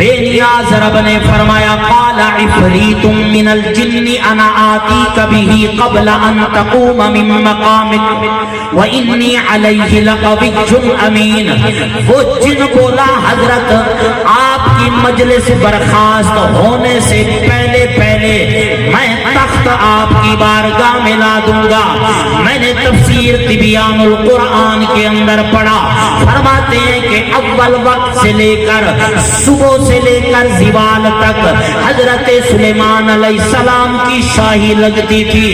بے نیاز رب نے فرمایا قال عفریت من الجن انا آتیک بہ قبل ان تقوم من مقامک وانی علیہ لقوی امین. وہ جن بولا حضرت آپ کی مجلس برخاست ہونے سے پہلے پہلے میں تخت آپ کی بارگاہ میں لا دوں گا. میں نے تفسیر تبیان القرآن کے اندر پڑھا, فرماتے ہیں کہ اول وقت سے لے کر صبح سے لے کر زوال تک حضرت سلیمان علیہ السلام کی شاہی لگتی تھی,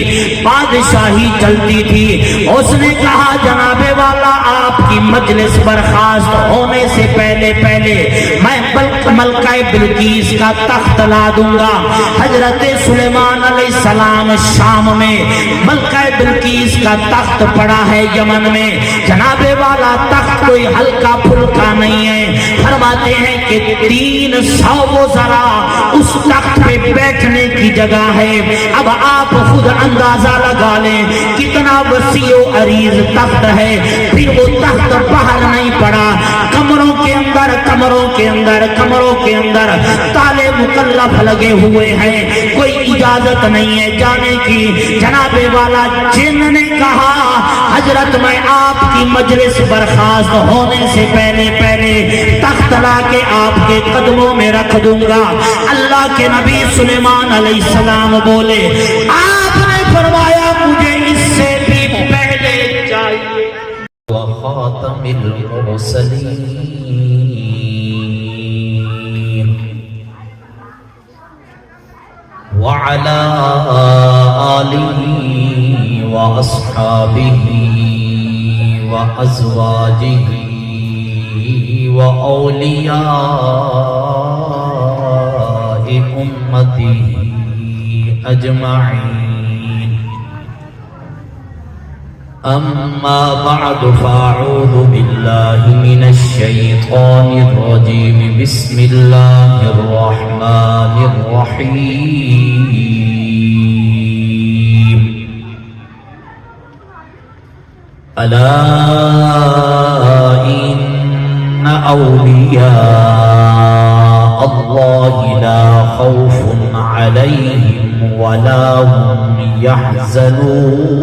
بادشاہی چلتی تھی. اس نے کہا جناب والا آپ کی مجلس برخاست ہونے سے پہلے پہلے میں ملکہ بلقیس کا تخت لا دوں گا. حضرت سلیمان علیہ السلام شام میں, ملکہ بلقیس کا تخت پڑا ہے یمن میں. جناب والا تخت کوئی ہلکا پھلکا نہیں ہے. فرماتے ہیں کہ 300 وزراء اس تخت پہ بیٹھنے کی جگہ ہے. اب آپ خود اندازہ لگا لیں کتنا وسیع و عریض تخت ہے. پھر وہ تخت باہر نہیں پڑا, کمروں کے اندر کمروں کے اندر کمروں کے اندر تالے مکلف لگے ہوئے ہیں. کوئی اجازت نہیں ہے جانے کی. جناب والا جن نے کہا حضرت میں آپ کی مجلس برخاست ہونے سے پہلے پہلے تخت لا کے آپ کے قدموں میں رکھ دوں گا. اللہ کے نبی سلیمان علیہ السلام بولے, آپ نے فرمایا مجھے اس سے بھی پہلے چاہیے. وخاتم المرسلین وعلى آله وأصحابه وأزواجه وأولياء أمته أجمعين. أما بعد فأعوذ بالله من الشيطان الرجيم. بسم الله الرحمن الرحيم. ألا إن أولياء الله لا خوف عليهم ولا هم يحزنون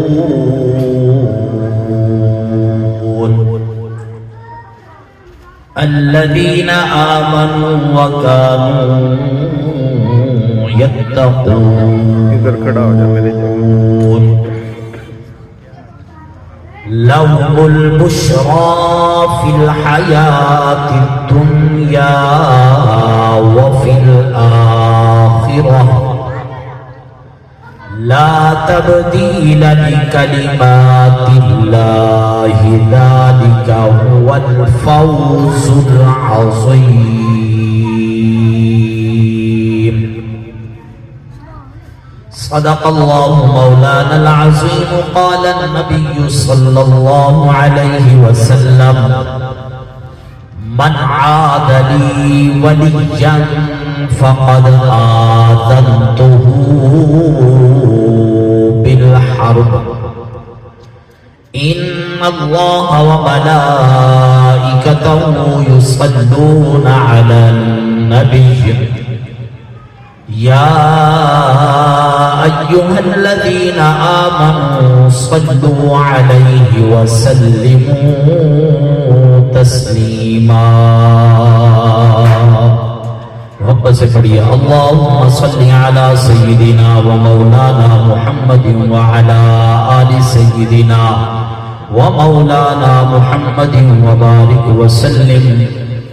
الذين آمنوا وكانوا يتقون لهم البشرى في الحياة الدنيا وفي الآخرة لا تبديل لكلمات الله ذلك هو الفوز العظيم. صدق الله مولانا العظيم. قال النبي صلى الله عليه وسلم من عاد لي وليا فقد آذنته بالحرب. إن الله وملائكته يصلون على النبي يا أيها الذين آمنوا صلوا عليه وسلموا تسليما. رب سے پڑھیے اللهم صل على سيدنا ومولانا محمد وعلى آل سيدنا ومولانا محمد وبارک وسلم.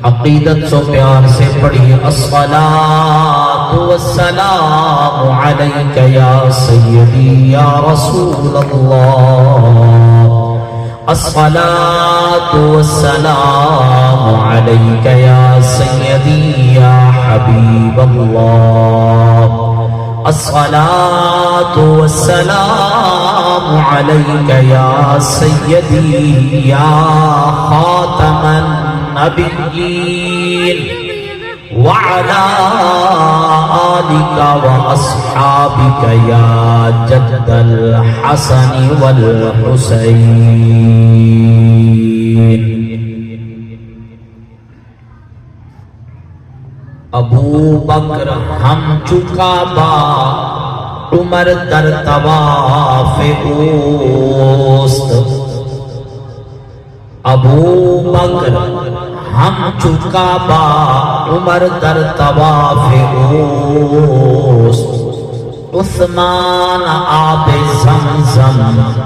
عقیدت سو پیار سے پڑھیے الصلاة والسلام علیک یا سیدی یا رسول اللہ. الصلاة والسلام علیک یا سیدی یا حبیب اللہ. الصلاة والسلام علیک یا سیدی یا خاتم النبیین وعلى آلك وأصحابك يا جد الحسن والحسين. ابو بکر ہم چکا با عمر در طواف اوست، ابو بکر ہم چکا با عمر در طواف اوست، عثمان آب زمزم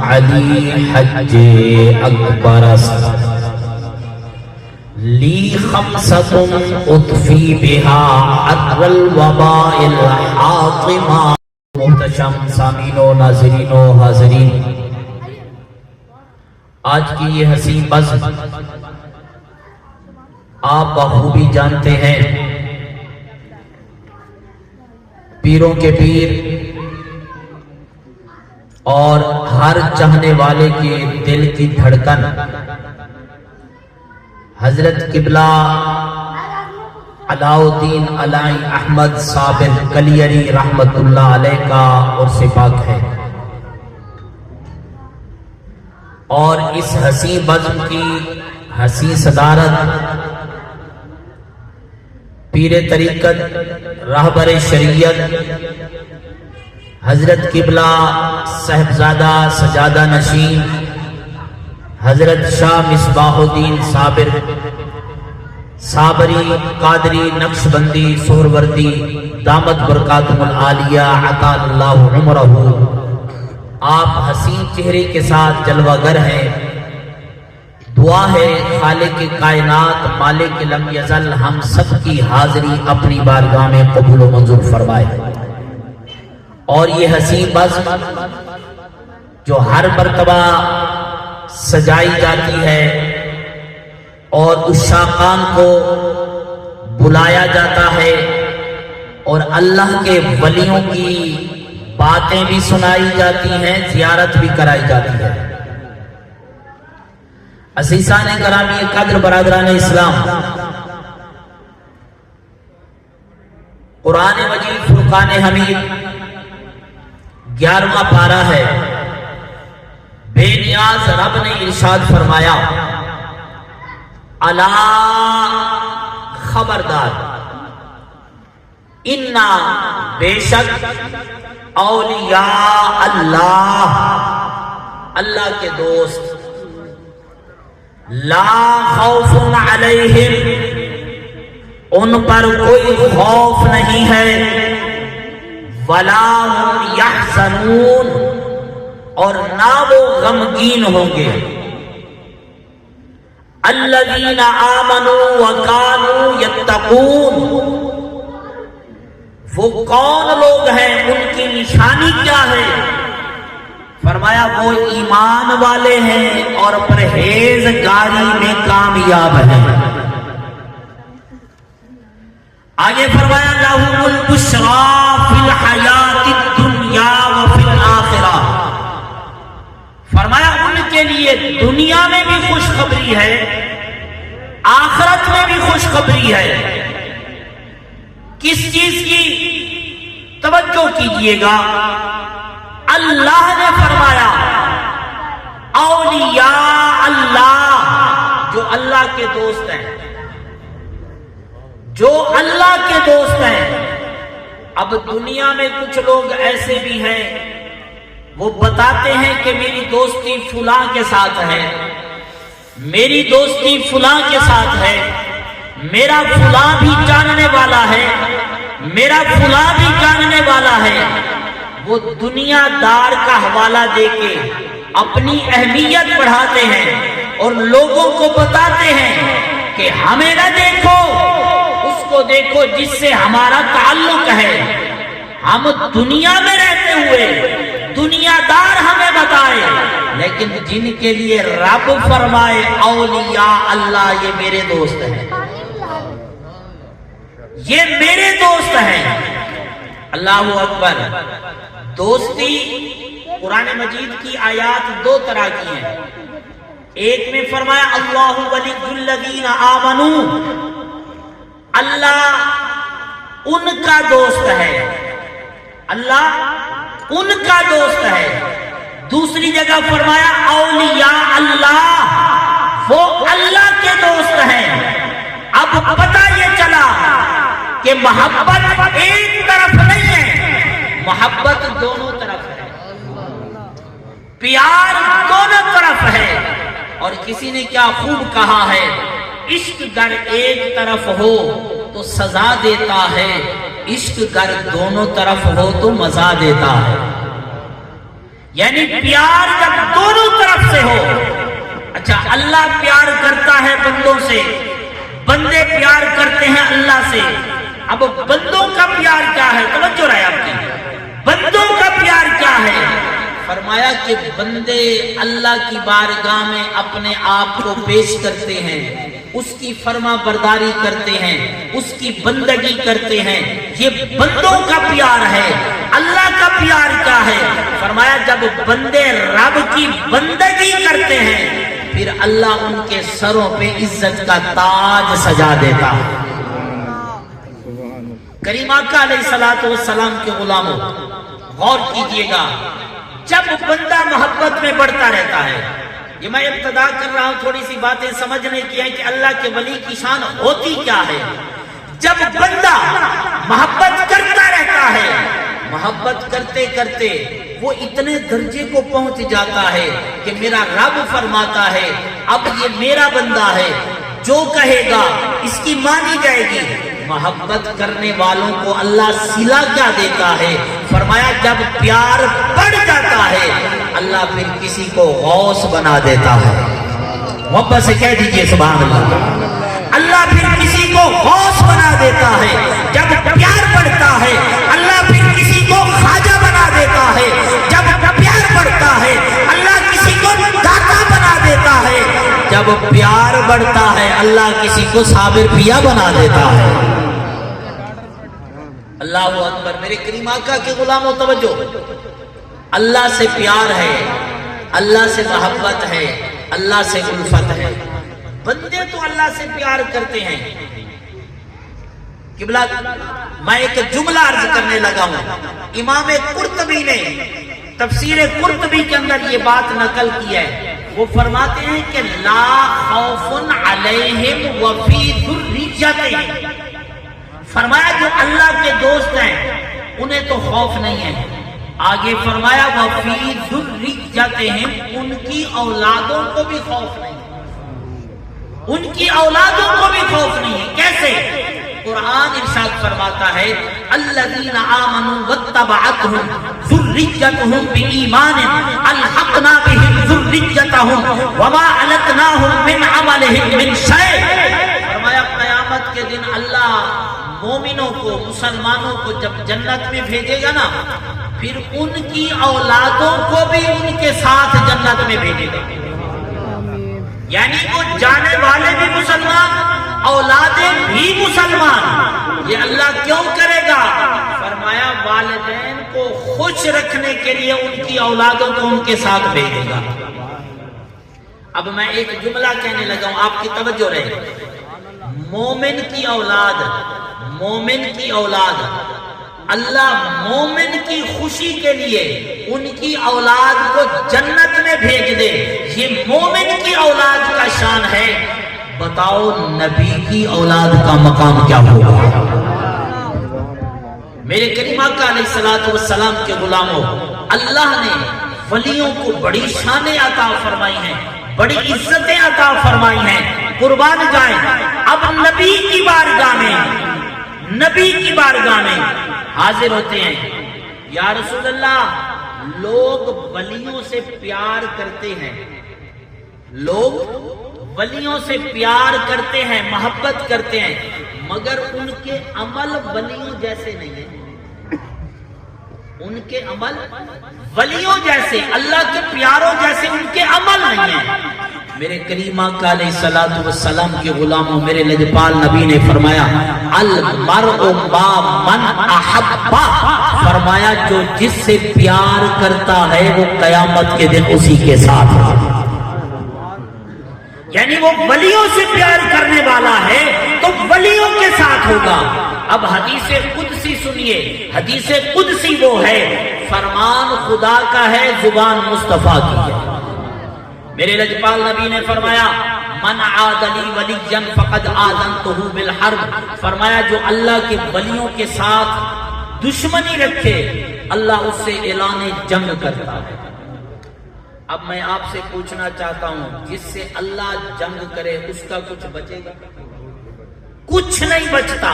علی حج اکبر است، لی خمسۃ اطفی بہا عطر الوباء الحاطمہ۔ محتشم سامعین و ناظرین و حاضرین، آج کی یہ حسین بزم آپ بخوبی جانتے ہیں، پیروں کے پیر اور ہر چاہنے والے کے دل کی دھڑکن حضرت قبلہ علاء الدین علائی احمد صابر کلیری رحمت اللہ علیہ کا عرس پاک ہے، اور اس حسین بزم کی حسین صدارت پیر طریقت راہبر شریعت حضرت قبلہ صاحبزادہ سجادہ نشین حضرت شاہ مصباح الدین صابر صابری قادری نقشبندی سہروردی دامت برکاتہم العالیہ عطا اللہ عمرہ، آپ حسین چہرے کے ساتھ جلوہ گر ہیں۔ دعا ہے خالق کائنات مالک لم یزل ہم سب کی حاضری اپنی بارگاہ میں قبول و منظور فرمائے، اور یہ حسین بزم جو ہر مرتبہ سجائی جاتی ہے اور عشاقان کو بلایا جاتا ہے اور اللہ کے ولیوں کی باتیں بھی سنائی جاتی ہیں، زیارت بھی کرائی جاتی ہے۔ عزیزان گرامی قدر برادران اسلام، قرآن مجید فرقان حمید 11واں پارہ ہے۔ بے نیاز رب نے ارشاد فرمایا، الا خبردار، انا بے شک اولیاء اللہ، اللہ کے دوست، لا خوف علیہم، ان پر کوئی خوف نہیں ہے، ولا هم یحزنون، اور نہ وہ غمگین ہوں گے، الذین آمنوا وکانوا یتقون، وہ کون لوگ ہیں، ان کی نشانی کیا ہے؟ فرمایا وہ ایمان والے ہیں اور پرہیزگاری میں کامیاب ہیں۔ آگے فرمایا لَهُمُ الْبُشْرَى فِي الْحَيَاةِ الدُّنْيَا وَفِي الْآخِرَةِ، فرمایا ان کے لیے دنیا میں بھی خوشخبری ہے، آخرت میں بھی خوشخبری ہے۔ کس چیز کی؟ توجہ کیجئے گا، اللہ نے فرمایا اولیاء اللہ، جو اللہ کے دوست ہیں، جو اللہ کے دوست ہیں۔ اب دنیا میں کچھ لوگ ایسے بھی ہیں، وہ بتاتے ہیں کہ میری دوستی فلاں کے ساتھ ہے، میری دوستی فلاں کے ساتھ ہے، میرا فلاں بھی جاننے والا ہے، میرا فلاں بھی جاننے والا ہے۔ وہ دنیا دار کا حوالہ دے کے اپنی اہمیت بڑھاتے ہیں اور لوگوں کو بتاتے ہیں کہ ہمیں نہ دیکھو، اس کو دیکھو جس سے ہمارا تعلق ہے۔ ہم دنیا میں رہتے ہوئے دنیا دار ہمیں بتائے، لیکن جن کے لیے رب فرمائے اولیاء اللہ، یہ میرے دوست ہیں، یہ میرے دوست ہیں۔ اللہ اکبر۔ دوستی قرآن مجید کی آیات دو طرح کی ہیں۔ ایک میں فرمایا اللہ ولی الذین آمنوا، اللہ ان کا دوست ہے، اللہ ان کا دوست ہے۔ دوسری جگہ فرمایا اولیاء اللہ، وہ اللہ کے دوست ہیں۔ اب پتہ یہ چلا کہ محبت ایک طرف نہیں ہے، محبت دونوں طرف ہے، پیار دونوں طرف ہے۔ اور کسی نے کیا خوب کہا ہے، عشق گر ایک طرف ہو تو سزا دیتا ہے، عشق گر دونوں طرف ہو تو مزہ دیتا ہے۔ یعنی پیار جب دونوں طرف سے ہو۔ اچھا، اللہ پیار کرتا ہے بندوں سے، بندے پیار کرتے ہیں اللہ سے۔ اب بندوں کا پیار کیا ہے؟ توجہ رہے آپ کی، بندوں کا پیار کیا ہے؟ فرمایا کہ بندے اللہ کی بارگاہ میں اپنے آپ کو پیش کرتے ہیں، اس کی فرما برداری کرتے ہیں، اس کی بندگی کرتے ہیں، یہ بندوں کا پیار ہے۔ اللہ کا پیار کیا ہے؟ فرمایا جب بندے رب کی بندگی کرتے ہیں پھر اللہ ان کے سروں پہ عزت کا تاج سجا دیتا ہے۔ کریم آقا علیہ الصلوۃ والسلام کے غلاموں، غور کیجئے گا، جب بندہ محبت میں بڑھتا رہتا ہے، یہ میں ابتدا کر رہا ہوں تھوڑی سی باتیں سمجھنے کی ہیں کہ اللہ کے ولی کی شان ہوتی کیا ہے۔ جب بندہ محبت کرتا رہتا ہے، محبت کرتے کرتے وہ اتنے درجے کو پہنچ جاتا ہے کہ میرا رب فرماتا ہے اب یہ میرا بندہ ہے، جو کہے گا اس کی مانی جائے گی۔ محبت کرنے والوں کو اللہ صلہ کیا دیتا ہے؟ فرمایا جب پیار بڑھ جاتا ہے اللہ پھر کسی کو غوث بنا دیتا ہے۔ محبت سے کہہ دیجئے سبحان اللہ۔ اللہ پھر کسی کو غوث بنا دیتا ہے۔ جب پیار بڑھتا ہے اللہ پھر کسی کو خواجہ بنا دیتا ہے۔ جب پیار بڑھتا ہے اللہ کسی کو داتا بنا دیتا ہے۔ جب پیار بڑھتا ہے اللہ کسی کو صابر پیا بنا دیتا ہے۔ اللہ اکبر۔ میرے کریم آقا کے غلاموں توجہ، اللہ سے پیار ہے، اللہ سے محبت ہے، اللہ سے الفت ہے۔ بندے تو اللہ سے پیار کرتے ہیں۔ قبلہ میں ایک جملہ عرض کرنے لگا ہوں، امام قرطبی نے تفسیر قرطبی کے اندر یہ بات نقل کی ہے۔ وہ فرماتے ہیں کہ لا خوف علیہم وفی ذریتہم، فرمایا جو اللہ کے دوست ہیں انہیں تو خوف نہیں ہے۔ آگے فرمایا وفی ذریتہم، ان کی اولادوں کو بھی خوف نہیں ہے، ان کی اولادوں کو بھی خوف نہیں ہے۔ کیسے؟ قرآن ارشاد فرماتا ہے الذین آمنوا واتبعتہم ذریتہم بایمان الحقنا بہم ذریتہم وما علتناہم من عملہم من شیء۔ فرمایا قیامت کے دن اللہ مومنوں کو، مسلمانوں کو جب جنت میں بھیجے گا نا، پھر ان کی اولادوں کو بھی ان کے ساتھ جنت میں بھیجے گا۔ یعنی وہ جانے والے بھی مسلمان، اولادیں بھی مسلمان۔ یہ اللہ کیوں کرے گا؟ فرمایا والدین کو خوش رکھنے کے لیے ان کی اولادوں کو ان کے ساتھ بھیجے گا۔ اب میں ایک جملہ کہنے لگا ہوں، آپ کی توجہ رہے۔ مومن کی اولاد، مومن کی اولاد، اللہ مومن کی خوشی کے لیے ان کی اولاد کو جنت میں بھیج دے، یہ مومن کی اولاد کا شان ہے۔ بتاؤ نبی کی اولاد کا مقام کیا ہوگا؟ میرے کریم آقا علیہ الصلوۃ والسلام کے غلاموں، اللہ نے ولیوں کو بڑی شانیں عطا فرمائی ہیں، بڑی عزتیں عطا فرمائی ہیں، قربان جائیں۔ اب نبی کی بارگاہ میں، نبی کی بارگاہ میں حاضر ہوتے ہیں، یا رسول اللہ لوگ ولیوں سے پیار کرتے ہیں، لوگ ولیوں سے پیار کرتے ہیں، محبت کرتے ہیں، مگر ان کے عمل ولیوں جیسے نہیں ہیں، ان کے عمل ولیوں جیسے، اللہ کے پیاروں جیسے ان کے عمل نہیں ہیں۔ میرے کریم آقا علیہ الصلوۃ والسلام کے غلاموں، میرے لجپال نبی نے فرمایا المرء ما من احب، فرمایا جو جس سے پیار کرتا ہے وہ قیامت کے دن اسی کے ساتھ ہے۔ یعنی وہ ولیوں سے پیار کرنے والا ہے تو ولیوں کے ساتھ ہوگا۔ اب حدیث قدسی سنیے، حدیث قدسی وہ ہے، فرمان خدا کا ہے، زبان مصطفیٰ کی ہے۔ میرے لجپال نبی نے فرمایا من عاد لی ولیا فقد آذنتہ بالحرب، فرمایا جو اللہ کے ولیوں کے ساتھ دشمنی رکھے اللہ اس سے اعلان جنگ کرتا ہے۔ اب میں آپ سے پوچھنا چاہتا ہوں، جس سے اللہ جنگ کرے اس کا کچھ بچے گا؟ کچھ نہیں بچتا۔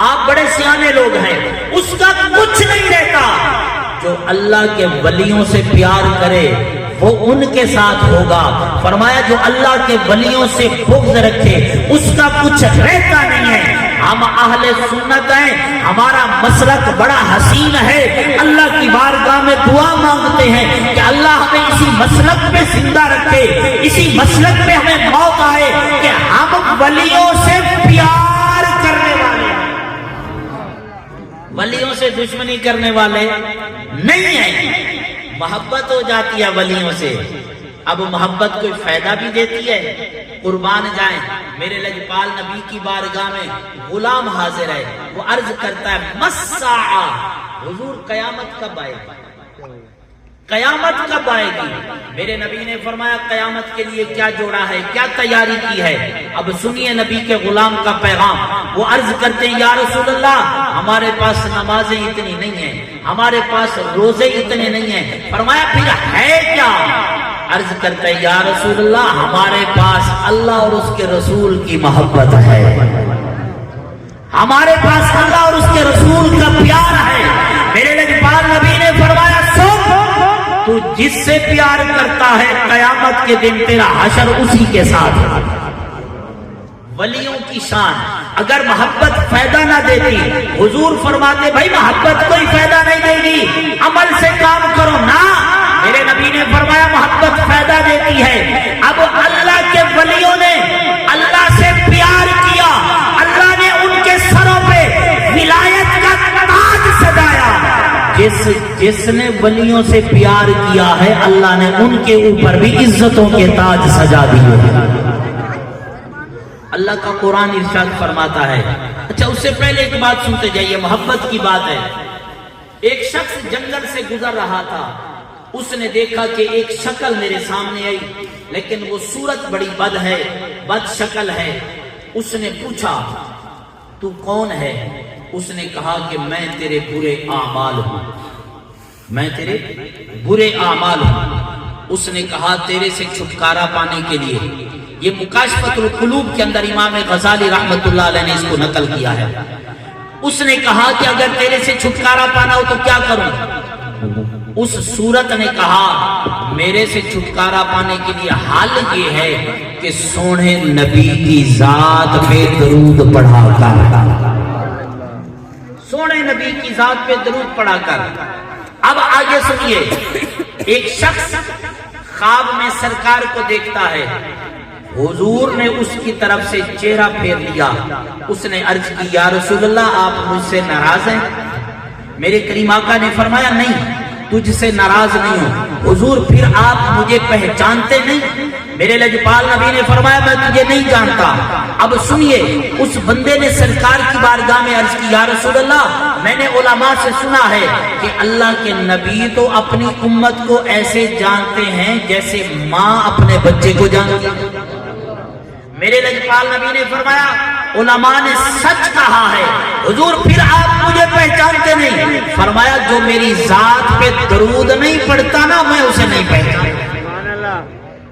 آپ بڑے سیانے لوگ ہیں، اس کا کچھ نہیں رہتا۔ جو اللہ کے ولیوں سے پیار کرے وہ ان کے ساتھ ہوگا۔ فرمایا جو اللہ کے ولیوں سے بغض رکھے اس کا کچھ رہتا نہیں ہے۔ ہم اہل سنت ہیں، ہمارا مسلک بڑا حسین ہے، اللہ کی بارگاہ میں دعا مانگتے ہیں کہ اللہ ہمیں اسی مسلک پہ زندہ رکھے، اسی مسلک پہ ہمیں موت آئے کہ ہم ولیوں سے پیار کرنے والے، ولیوں سے دشمنی کرنے والے نہیں ہیں۔ محبت ہو جاتی ہے ولیوں سے۔ اب محبت کوئی فائدہ بھی دیتی ہے؟ قربان جائیں، میرے لجپال نبی کی بارگاہ میں غلام حاضر ہے، وہ عرض کرتا ہے مساعہ، حضور قیامت کب آئے گی؟ قیامت کب آئے گی؟ میرے نبی نے فرمایا قیامت کے لیے کیا جوڑا ہے، کیا تیاری کی ہے؟ اب سنیے نبی کے غلام کا پیغام۔ وہ عرض کرتے ہیں یا رسول اللہ ہمارے پاس نمازیں اتنی نہیں ہیں، ہمارے پاس روزے اتنے نہیں ہیں۔ فرمایا پھر ہے کیا؟ عرض کرتا ہے یا رسول اللہ ہمارے پاس اللہ اور اس کے رسول کی محبت ہے، ہمارے پاس اللہ اور اس کے رسول کا پیار ہے۔ میرے لجپال نبی نے فرمایا سن، تو جس سے پیار کرتا ہے قیامت کے دن تیرا حشر اسی کے ساتھ۔ ولیوں کی شان، اگر محبت فائدہ نہ دیتی، حضور فرماتے بھائی محبت کوئی فائدہ نہیں دے گی، عمل سے کام کرو نا۔ میرے نبی نے فرمایا محبت فائدہ دیتی ہے۔ اب اللہ کے ولیوں نے اللہ سے پیار کیا، اللہ نے ان کے سروں پہ ولایت کا تاج سجایا۔ جس نے ولیوں سے پیار کیا ہے اللہ نے ان کے اوپر بھی عزتوں کے تاج سجا دیے۔ اللہ کا قرآن ارشاد فرماتا ہے۔ اچھا اس سے پہلے ایک بات سنتے جائیے، محبت کی بات ہے۔ ایک شخص جنگل سے گزر رہا تھا، اس نے دیکھا کہ ایک شکل میرے سامنے آئی لیکن وہ صورت بڑی بد ہے، بد شکل ہے۔ اس نے پوچھا تو کون ہے؟ اس نے کہا کہ میں تیرے برے اعمال ہوں، میں تیرے برے اعمال ہوں۔ اس نے کہا تیرے سے چھٹکارا پانے کے لیے، یہ مکاشفۃ القلوب کے اندر امام غزالی رحمت اللہ علیہ نے اس کو نقل کیا ہے۔ اس نے کہا کہ اگر تیرے سے چھٹکارا پانا ہو تو کیا کروں؟ اس صورت نے کہا میرے سے چھٹکارا پانے کے لیے حل یہ ہے کہ سونے نبی کی ذات پہ درود پڑھا کر، سونے نبی کی ذات پہ درود پڑھا کر۔ اب آگے سنیے، ایک شخص خواب میں سرکار کو دیکھتا ہے، حضور نے اس کی طرف سے چہرہ پھیر لیا۔ اس نے عرض کی یا رسول اللہ آپ مجھ سے ناراض ہیں؟ میرے کریم آقا نے فرمایا نہیں تجھ سے ناراض نہیں ہوں۔ حضور پھر آپ مجھے پہچانتے نہیں؟ میرے لجپال نبی نے فرمایا میں تجھے نہیں جانتا۔ اب سنیے، اس بندے نے سرکار کی بارگاہ میں عرض کی یا رسول اللہ میں نے علماء سے سنا ہے کہ اللہ کے نبی تو اپنی امت کو ایسے جانتے ہیں جیسے ماں اپنے بچے کو جانتی ہے۔ میرے لجپال نبی نے فرمایا علماء نے سچ کہا ہے، حضور پھر آپ مجھے پہچانتے نہیں؟ فرمایا جو میری ذات پہ درود نہیں پڑھتا نا میں اسے نہیں پہچانتا،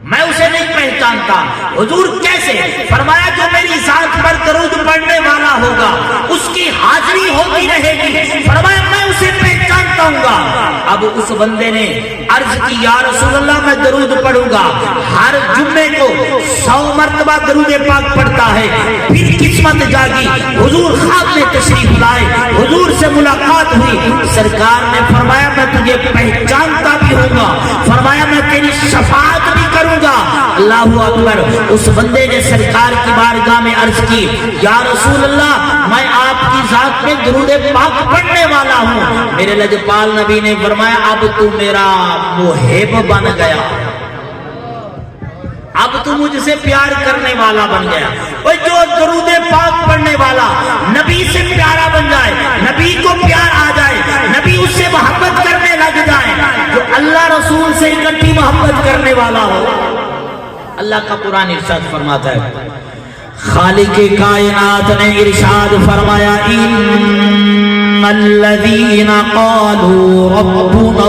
میں اسے نہیں پہچانتا۔ حضور کیسے؟ فرمایا جو میری ذات پر درود پڑھنے والا ہوگا اس کی حاضری ہوتی رہے گی، فرمایا میں اسے پہچانتا ہوں گا۔ اب اس بندے نے عرض کی یا رسول اللہ میں درود پڑھوں گا، ہر جمعے کو 100 مرتبہ درود پاک پڑھتا ہے۔ پھر قسمت جاگی، حضور خواب میں تشریف لائے، حضور سے ملاقات ہوئی، سرکار نے فرمایا میں تجھے پہچانتا بھی ہوں گا، فرمایا میں تیری شفاعت بھی کروں گا۔ اللہ اکبر۔ اس بندے نے سرکار کی بارگاہ میں عرض کی یا رسول اللہ میں آپ کی ذات میں درود پاک پڑھنے والا ہوں۔ میرے لجپال نبی نے فرمایا اب تو میرا محب بن گیا، اب تو مجھ سے پیار کرنے والا بن گیا۔ اور جو درود پاک پڑھنے والا نبی سے پیارا بن جائے، نبی کو پیار آ جائے، نبی اس سے محبت کرنے لگ جائے، جو اللہ رسول سے اکٹھی محبت کرنے والا ہو، اللہ کا قرآن ارشاد فرماتا ہے، خالق کائنات نے ارشاد فرمایا، ان الذین قالوا ربنا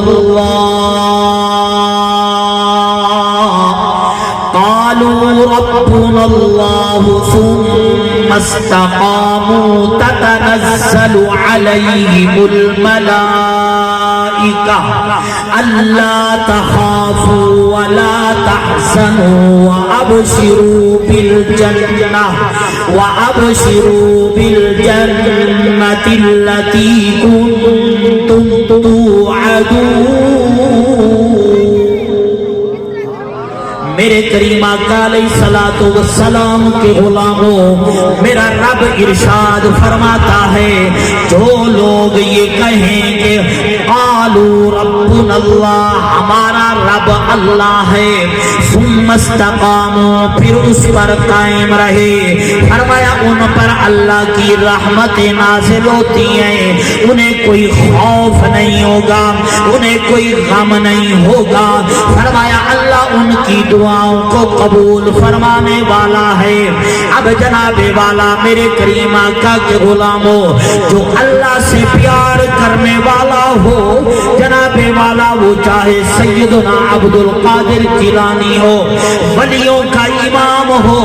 اللہ ثم استقاموا تتنزل علیہم الملائکہ الا تخافوا ولا تحزنوا وابشروا بالجنة التي كنتم توعدون۔ میرے کریم آقا علیہ الصلوۃ والسلام کے غلاموں، میرا رب ارشاد فرماتا ہے، جو لوگ یہ کہیں کہ قالوا ربنا اللہ، ہمارا رب اللہ ہے، ثم استقاموا، پھر اس پر قائم رہے، فرمایا ان پر اللہ کی رحمتیں نازل ہوتی ہیں، انہیں کوئی خوف نہیں ہوگا، انہیں کوئی غم نہیں ہوگا، فرمایا اللہ ان کی دعاؤں کو قبول فرمانے والا ہے۔ اب جناب والا میرے کریم آقا کے غلاموں، جو اللہ سے پیار کرنے والا ہو جناب والا، وہ چاہے سیدنا عبد القادر جیلانی ہو، ولیوں کا امام ہو،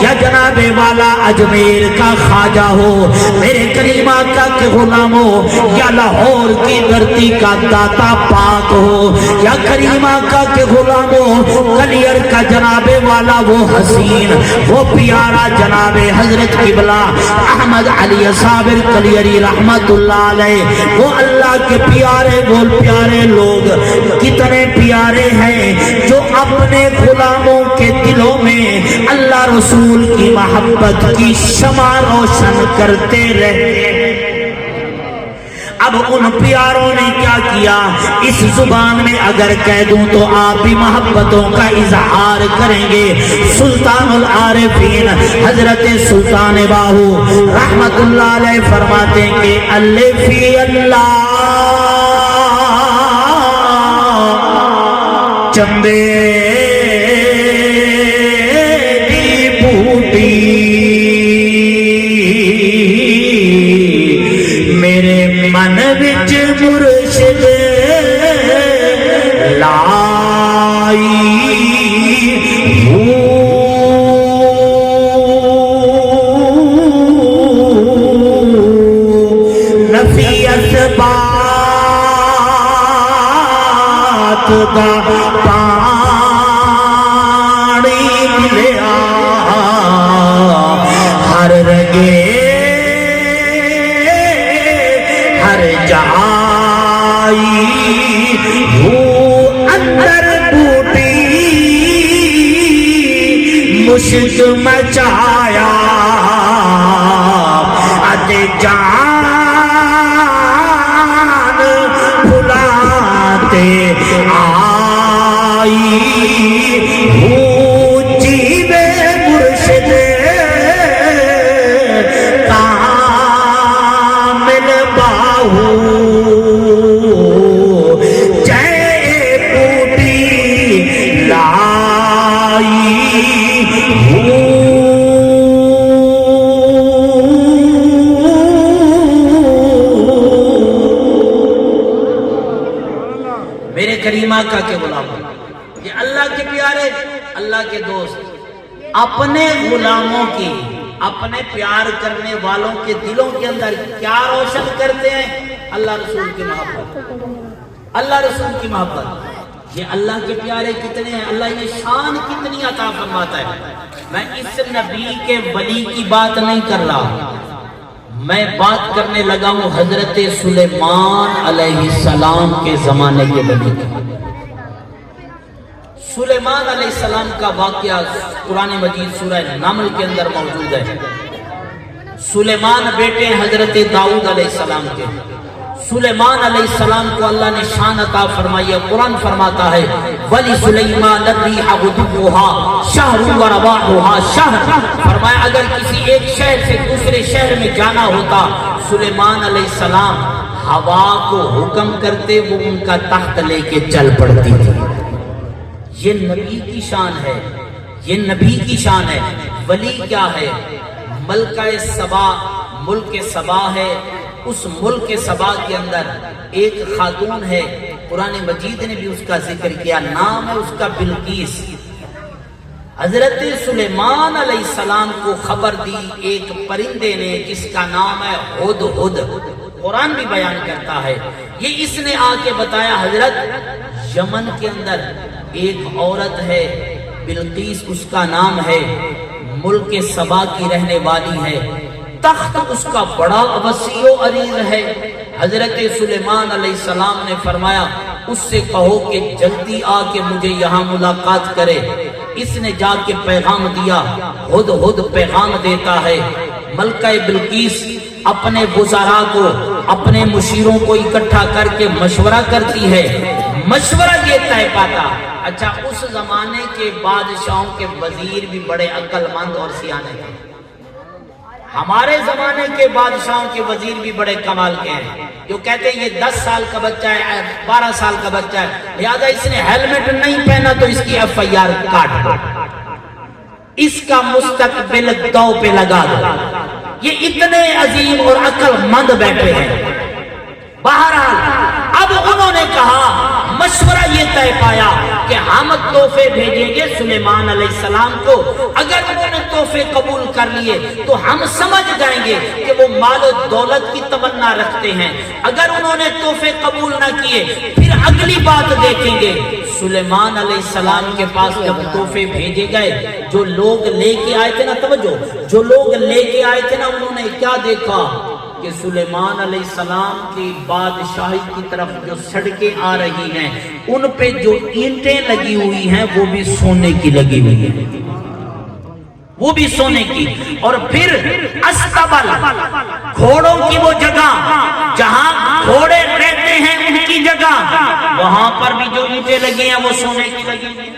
یا جناب والا اجمیر کا خواجہ ہو، میرے کریم آقا کے غلاموں، یا لاہور کی دھرتی کا داتا پاک ہو، یا کریم آقا کے غلاموں کلیئر کا جناب والا وہ حسین وہ پیارا جناب حضرت قبلہ احمد علی صابر کلیری رحمت اللہ علیہ، وہ اللہ کے پیارے، وہ پیارے لوگ کتنے پیارے ہیں جو اپنے غلاموں کے دلوں میں اللہ رسول کی محبت کی شمع روشن کرتے رہتے ہیں۔ اب ان پیاروں نے کیا کیا، اس زبان میں اگر کہہ دوں تو آپ بھی محبتوں کا اظہار کریں گے۔ سلطان العارفین حضرت سلطان باہو رحمت اللہ علیہ فرماتے ہیں کہ اللہ فی اللہ چمبے دی بوٹی میرے من وچ مرشد لائی نفی اثبات دا پانی ملیا ہر رگے ہر جائی وہ اندر بوٹی مشک مچایا اتے جان بھلاتے آئی وہ جیوے مرشد کامل باہو کریم آقا کے غلام، یہ اللہ کے پیارے، اللہ کے دوست اپنے غلاموں کی، اپنے پیار کرنے والوں کے دلوں کے اندر کیا روشن کرتے ہیں؟ اللہ رسول کی محبت، اللہ رسول کی محبت۔ یہ اللہ کے پیارے کتنے ہیں، اللہ یہ شان کتنی عطا فرماتا ہے۔ میں اس نبی کے ولی کی بات نہیں کر رہا، میں بات کرنے لگا ہوں حضرت سلیمان علیہ السلام کے زمانے کے ولی کی۔ سلیمان علیہ السلام کا واقعہ قرآن مجید سورہ نمل کے اندر موجود ہے۔ سلیمان بیٹے حضرت داؤد علیہ السلام کے، سلیمان علیہ السلام کو اللہ نے شان عطا فرمائی ہے۔ قرآن فرماتا ہے وَلِسُلَيْمَانَ الرِّيحَ غُدُوُّهَا شَهْرٌ وَرَوَاحُهَا شَهْرٌ، فرمایا اگر کسی ایک شہر سے دوسرے شہر میں جانا ہوتا، سلیمان علیہ السلام ہوا کو حکم کرتے، وہ ان کا تخت لے کے چل پڑتی تھی۔ یہ نبی کی شان ہے، یہ نبی کی شان ہے۔ ولی کیا ہے؟ ملکہ سبا، ملک سبا ہے، اس ملک سبا کے اندر ایک خاتون ہے، قرآن مجید نے بھی اس کا ذکر کیا، نام ہے اس کا بلقیس۔ حضرت سلیمان علیہ السلام کو خبر دی ایک پرندے نے جس کا نام ہے ہدہد، قرآن بھی بیان کرتا ہے، یہ اس نے آ کے بتایا حضرت یمن کے اندر ایک عورت ہے بلقیس اس کا نام ہے، ملک سبا کی رہنے والی ہے، تخت اس کا بڑا وسیع و عریض ہے۔ حضرت سلیمان علیہ السلام نے فرمایا اس سے کہو کہ جلدی آ کے مجھے یہاں ملاقات کرے۔ اس نے جا کے پیغام دیا، ہدہد پیغام دیتا ہے، ملکہ بلقیس اپنے وزراء کو، اپنے مشیروں کو اکٹھا کر کے مشورہ کرتی ہے، مشورہ یہ طے پاتا۔ اچھا، اس زمانے کے بادشاہوں کے وزیر بھی بڑے عقل مند اور سیانے تھے، ہمارے زمانے کے بادشاہوں کے وزیر بھی بڑے کمال کے ہیں، جو کہتے ہیں یہ 10 سال کا بچہ ہے، 12 سال کا بچہ ہے، لہذا اس نے ہیلمٹ نہیں پہنا تو اس کی FIR کاٹ دو، اس کا مستقبل دو پہ لگا دو۔ یہ اتنے عظیم اور عقل مند بیٹھے ہیں۔ بہرحال اب انہوں نے کہا، مشورہ یہ طے پایا کہ ہم تحفے بھیجیں گے سلیمان علیہ السلام کو، اگر انہوں نے تحفے قبول کر لیے تو ہم سمجھ جائیں گے کہ وہ مال و دولت کی تمنا رکھتے ہیں، اگر انہوں نے تحفے قبول نہ کیے پھر اگلی بات دیکھیں گے۔ سلیمان علیہ السلام کے پاس جب تحفے بھیجے گئے، جو لوگ لے کے آئے تھے نا، توجہ، جو لوگ لے کے آئے تھے نا، انہوں نے کیا دیکھا کہ سلیمان علیہ السلام کی بادشاہی کی طرف جو سڑکیں آ رہی ہیں ان پہ جو اینٹیں لگی ہوئی ہیں وہ بھی سونے کی لگی ہوئی ہیں، وہ بھی سونے کی، اور پھر استبل، گھوڑوں کی وہ جگہ جہاں گھوڑے رہتے ہیں ان کی جگہ، وہاں پر بھی جو اینٹیں لگی ہیں وہ سونے کی لگی ہیں،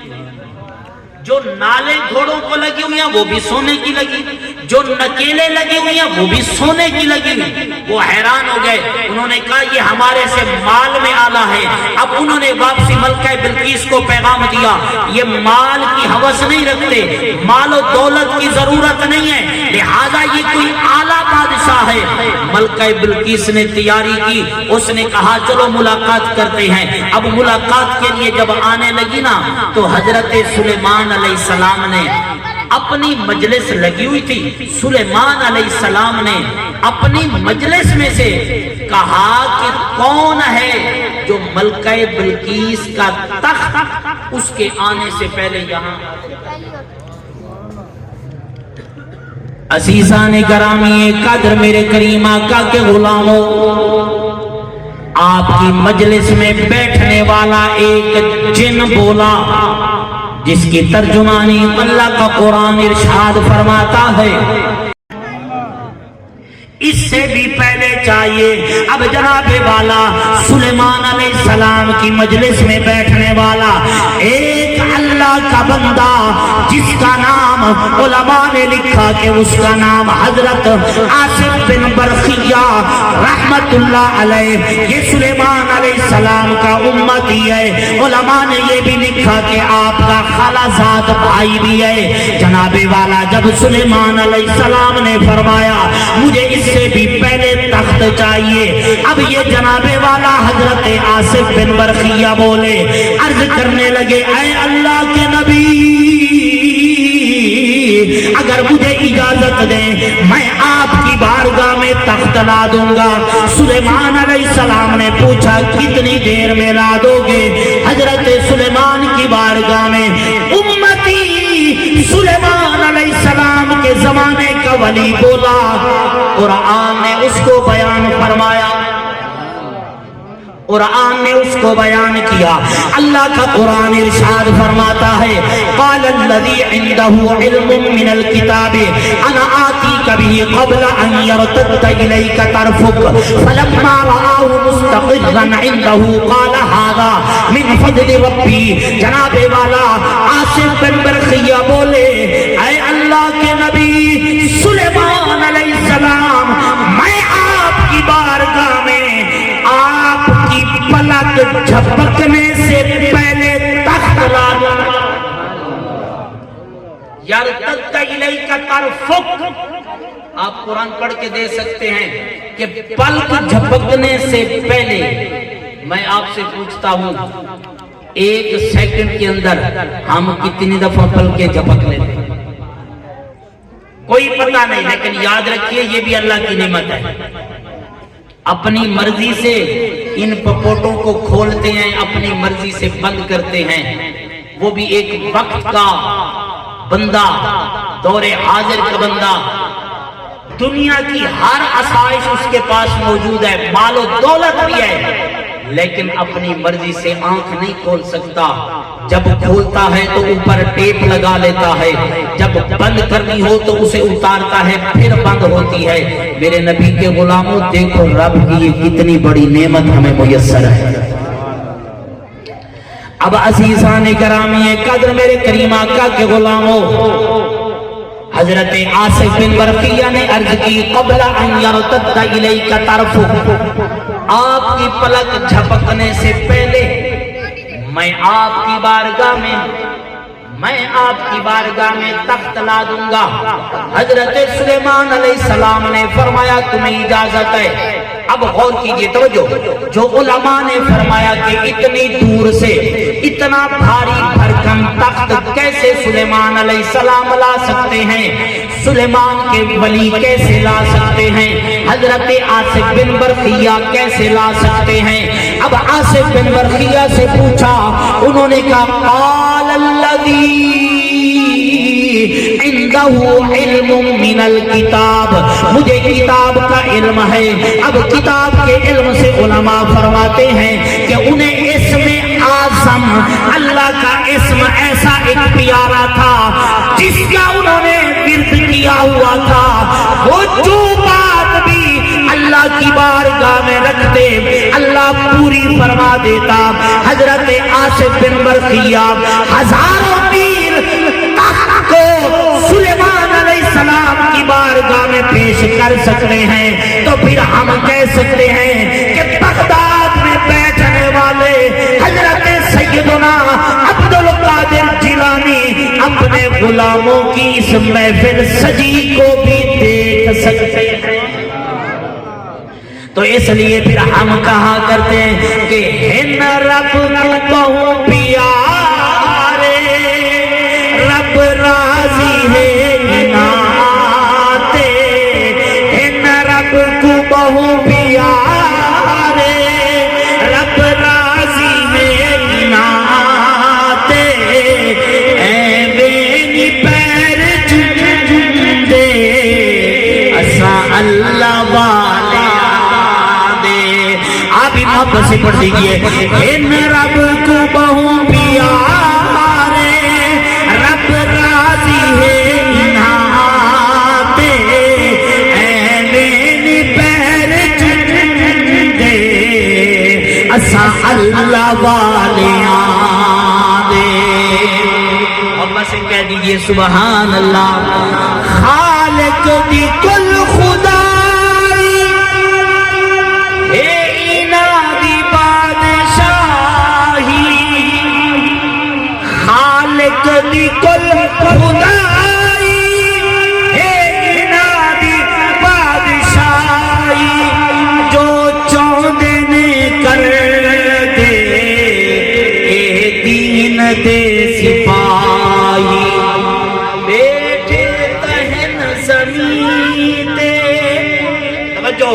جو نالے گھوڑوں کو لگی ہوئی ہیں وہ بھی سونے کی لگی، جو نکیلے لگی ہوئی ہیں وہ بھی سونے کی لگی ہوئی۔ وہ حیران ہو گئے، انہوں نے کہا یہ ہمارے سے مال میں آلہ ہے۔ اب انہوں نے واپسی ملکہ بلقیس کو پیغام دیا، یہ مال کی ہوس نہیں رکھتے، مال و دولت کی ضرورت نہیں ہے، لہذا یہ کوئی اعلیٰ بادشاہ ہے۔ ملکہ بلقیس نے تیاری کی، اس نے کہا چلو ملاقات کرتے ہیں۔ اب ملاقات کے لیے جب آنے لگی نا تو حضرت سلیمان علیہ السلام نے اپنی مجلس لگی ہوئی تھی، سلیمان علیہ السلام نے اپنی مجلس میں سے کہا کہ کون ہے جو ملکہ بلقیس کا تخت اس کے آنے سے پہلے یہاں۔ عزیزان گرامی قدر، میرے کریم آقا کے غلاموں، آپ کی مجلس میں بیٹھنے والا ایک جن بولا، جس کی ترجمانی اللہ کا قرآن ارشاد فرماتا ہے۔ اس سے بھی پہلے چاہیے، اب جناب والا سلیمان علیہ السلام کی مجلس میں بیٹھنے والا ایک اللہ کا بندہ جس کا نام علماء نے لکھا کہ اس کا نام حضرت آصف بن برخیہ رحمت اللہ علیہ، یہ سلیمان علیہ السلام کا امتی ہے۔ علماء نے یہ بھی لکھا کہ آپ کا خالہ زاد بھائی بھی ہے۔ جناب والا جب سلیمان علیہ السلام نے فرمایا مجھے اس سے بھی پہلے تخت چاہیے، اب یہ جناب والا حضرت آصف بن برخیہ بولے، عرض کرنے لگے اے اللہ کے نبی، اگر مجھے اجازت دیں میں آپ کی بارگاہ میں تخت لا دوں گا۔ سلیمان علیہ السلام نے پوچھا کتنی دیر میں لا دو گے؟ حضرت سلیمان کی بارگاہ میں امتی سلیمان علیہ السلام کے زمانے کا ولی بولا، قرآن نے اس کو بیان فرمایا، قرآن نے اس کو بیان کیا۔ اللہ کا قرآن ارشاد فرماتا ہے قال الذی عنده علم من الكتاب انا آتیک به قبل ان يرتد الیک طرفک فلما رآه مستقرا عنده قال هذا من فضل ربی۔ جناب والا آصف بن برخیہ بولے اے اللہ کے نبی سلیمان علیہ السلام، میں آپ کی بارگاہ میں آپ کی پلک جھپکنے سے پہلے تخت لا دوں گا۔ یرتد الیک طرفک، آپ قرآن پڑھ کے دے سکتے ہیں کہ پلک جھپکنے سے پہلے میں آپ سے پوچھتا ہوں ایک سیکنڈ کے اندر ہم کتنی دفعہ پلکیں جھپک لیتے ہیں؟ کوئی پتہ نہیں، لیکن یاد رکھیے یہ بھی اللہ کی نعمت ہے۔ اپنی مرضی سے ان پپوٹوں کو کھولتے ہیں، اپنی مرضی سے بند کرتے ہیں، وہ بھی ایک وقت کا بندہ، دور حاضر کا بندہ، دنیا کی ہر آسائش اس کے پاس موجود ہے، مال و دولت بھی ہے، لیکن اپنی مرضی سے آنکھ نہیں کھول سکتا۔ جب کھولتا ہے تو اوپر ٹیپ لگا لیتا ہے، جب بند کرنی ہو تو اسے اتارتا ہے، پھر بند ہوتی ہے۔ میرے نبی کے غلاموں، دیکھو رب کی یہ کتنی بڑی نعمت ہمیں میسر ہے۔ اب عزیزان گرامی قدر میرے کریم آقا کے غلاموں، حضرت آصف بن ورقیہ نے عرض کی قبل ان یرتد الیک طرفک، آپ کی پلک جھپکنے سے پہلے میں آپ کی بارگاہ میں تخت لا دوں گا۔ حضرت سلیمان علیہ السلام نے فرمایا تمہیں اجازت ہے۔ اب غور کیجئے، توجہ، جو علماء نے فرمایا کہ اتنی دور سے اتنا بھاری بھرکم تخت کیسے سلیمان علیہ السلام لا سکتے ہیں، سلیمان کے ولی کیسے لا سکتے ہیں، حضرت آصف بن ورقیہ کیسے لا سکتے ہیں؟ اب آصف بن ورقیہ سے پوچھا، انہوں نے کہا قال الذی عنده علم من الکتاب، مجھے کتاب کا علم ہے۔ اب کتاب کے علم سے علماء فرماتے ہیں کہ انہیں اسم اعظم، اللہ کا اسم ایسا ایک پیارا تھا جس کا انہوں نے ورد کیا ہوا تھا، وہ جو بات بھی اللہ کی بارگاہ میں رکھتے اللہ پوری فرما دیتا۔ حضرت آصف بن ورقیہ ہزاروں میل تخت کو سلیمان علیہ السلام کی بارگاہ میں پیش کر سکتے ہیں، تو پھر ہم کہہ سکتے ہیں کہ بغداد میں بیٹھنے والے حضرت سیدنا عبد القادر جیلانی اپنے غلاموں کی اس محفل سجی کو بھی دیکھ سکتے ہیں۔ تو اس لیے پھر ہم کہا کرتے ہیں کہ ہن رب کو بہو پیارے، رب راضی ہے ناتے، ہن رب کو بہو پیارے، رب راضی ہے ناتے، اے بینی پیر جندے اسا اللہ والے محبت سے پڑھ دیجئے، ان رب کو بہو پیارے، رب راضی ہے ناتے، اے میری پیر جندے اسا اللہ والیاں دے۔ محبت سے کہہ دیجئے سبحان اللہ۔ خالق دی کل خدا دی کل خدائی ہے نادی بادشاہی، جو چوندے نے کر دے اے دین دے سپاہی، بیٹھے تہن زمین تے، توجہ،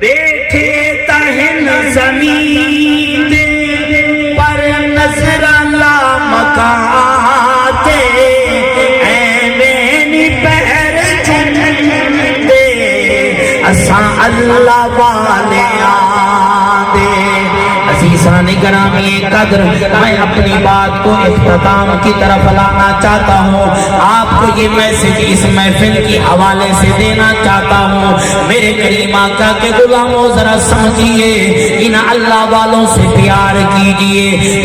بیٹھے تہن زمین تے پر نظر اللہ مکاتے، اے مینی پیر جندے اساں اللہ والے آدے۔ عزیزان گرامی قدر، میں اپنی بات کو اختتام کی طرف لانا چاہتا ہوں، آپ کو یہ میسج اس محفل کی حوالے سے دینا چاہتا ہوں۔ میرے کریم آقا کے غلاموں ذرا سمجھیے، ان اللہ والوں سے پیار کیجئے،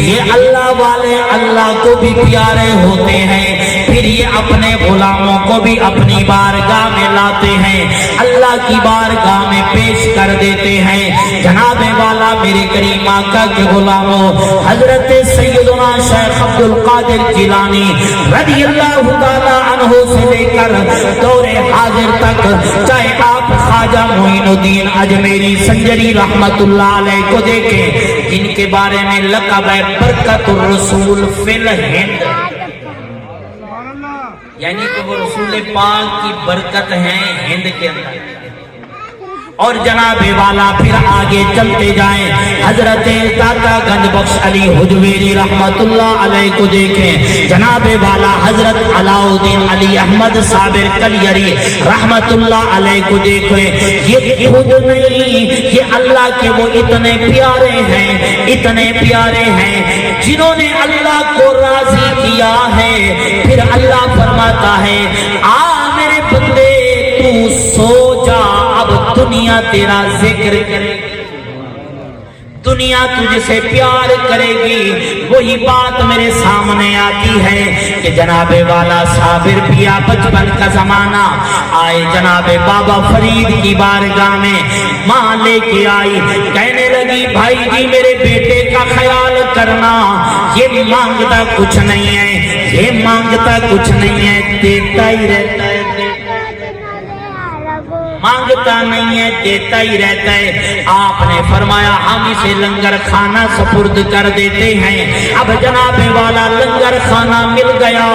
یہ اللہ والے اللہ کو بھی پیارے ہوتے ہیں، پھر یہ اپنے غلاموں کو بھی اپنی بارگاہ میں لاتے ہیں، اللہ کی بارگاہ میں پیش کر دیتے ہیں۔ جناب والا میرے کریم آقا کے غلاموں، حضرت سیدنا شیخ عبد القادر جیلانی رضی اللہ تعالی عنہ سے لے کر دور حاضر تک، چاہے آپ خواجہ معین الدین اجمیری سنجری رحمت اللہ علیہ کو دیکھیں، جن کے بارے میں لقب ہے برکت الرسول فی الہند، یعنی کہ وہ رسول پاک کی برکت ہے ہند کے اندر. اور جناب والا پھر آگے چلتے جائیں، حضرت داتا گنج بخش علی حجویری رحمت اللہ علیہ کو دیکھیں، جناب والا حضرت علاء الدین علی احمد صابر کلیری رحمت اللہ علیہ کو دیکھیں. یہ خود نہیں، یہ اللہ کے وہ اتنے پیارے ہیں، اتنے پیارے ہیں جنہوں نے اللہ کو راضی کیا ہے. پھر اللہ فرماتا ہے آ میرے بندے تو سو جا، اب دنیا تیرا ذکر کرے، دنیا تجھ سے پیار کرے گی. وہی بات میرے سامنے آتی ہے کہ جناب والا صابر پیا بچپن کا زمانہ آئے جناب بابا فرید کی بارگاہ میں، ماں لے کے آئی، کہنے لگی بھائی جی میرے بیٹے کا خیال کرنا، یہ مانگتا کچھ نہیں ہے، یہ مانگتا کچھ نہیں ہے، دیتا ہی رہتا ہے، مانگتا نہیں ہے دیتا ہی رہتا ہے. آپ نے فرمایا ہم اسے لنگر خانہ سپرد کر دیتے ہیں. اب جناب والا لنگر خانہ مل گیا.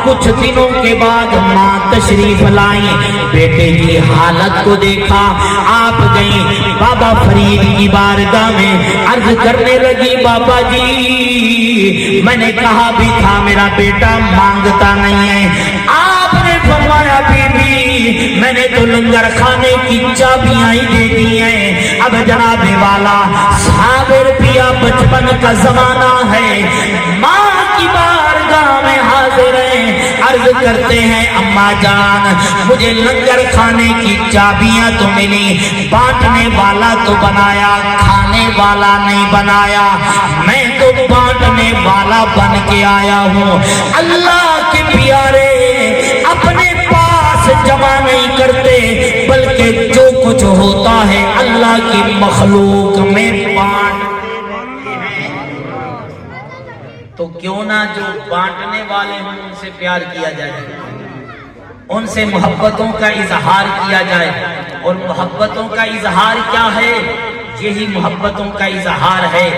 کچھ دنوں کے بعد ماں تشریف لائی، بیٹے کی حالت کو دیکھا، آپ گئیں بابا فرید کی بارگاہ میں، عرض کرنے لگی بابا جی میں نے کہا بھی تھا میرا بیٹا مانگتا نہیں ہے. آپ نے فرمایا بی بی میں نے تو لنگر خانے کی چابیاں ہی دے دی ہیں. اب جناب والا صابر پیا بچپن کا زمانہ ہے، ماں کی بارگاہ میں حاضر ہیں، عرض کرتے ہیں اماں جان مجھے لنگر خانے کی چابیاں تو ملی، بانٹنے والا تو بنایا، کھانے والا نہیں بنایا، میں تو بانٹنے والا بن کے آیا ہوں. اللہ کے پیارے اپنے پاس جمع نہیں کرتے، بلکہ جو کچھ ہوتا ہے اللہ کی مخلوق میں بانٹ دیتے ہیں. تو کیوں نہ جو بانٹنے والے ہوں ان سے پیار کیا جائے، ان سے محبتوں کا اظہار کیا جائے. اور محبتوں کا اظہار کیا ہے؟ یہی محبتوں کا اظہار ہے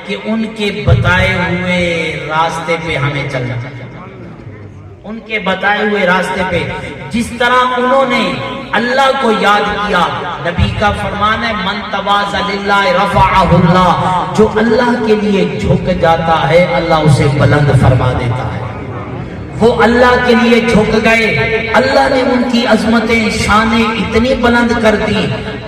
کہ ان کے بتائے ہوئے راستے پہ ہمیں چلنا چاہیے، ان کے بتائے ہوئے راستے پہ. جس طرح انہوں نے اللہ کو یاد کیا، نبی کا فرمان ہے من تواضع للہ رفعہ اللہ، جو اللہ کے لیے جھک جاتا ہے اللہ اسے بلند فرما دیتا ہے. وہ اللہ کے لیے جھک گئے، اللہ نے ان کی عظمتیں شانیں اتنی بلند کر دی،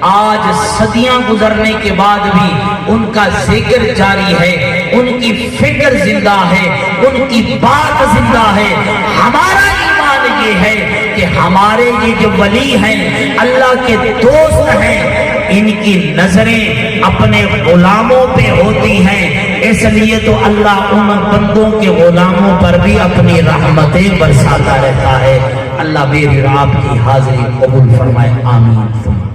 آج صدیاں گزرنے کے بعد بھی ان کا ذکر جاری ہے، ان کی فکر زندہ ہے، ان کی بات زندہ ہے. ہمارا ایمان یہ ہے کہ ہمارے یہ جو ولی ہیں، اللہ کے دوست ہیں، ان کی نظریں اپنے غلاموں پہ ہوتی ہیں. اس لیے تو اللہ ان بندوں کے غلاموں پر بھی اپنی رحمتیں برساتا رہتا ہے. اللہ میری اور آپ کی حاضری قبول فرمائے، آمین.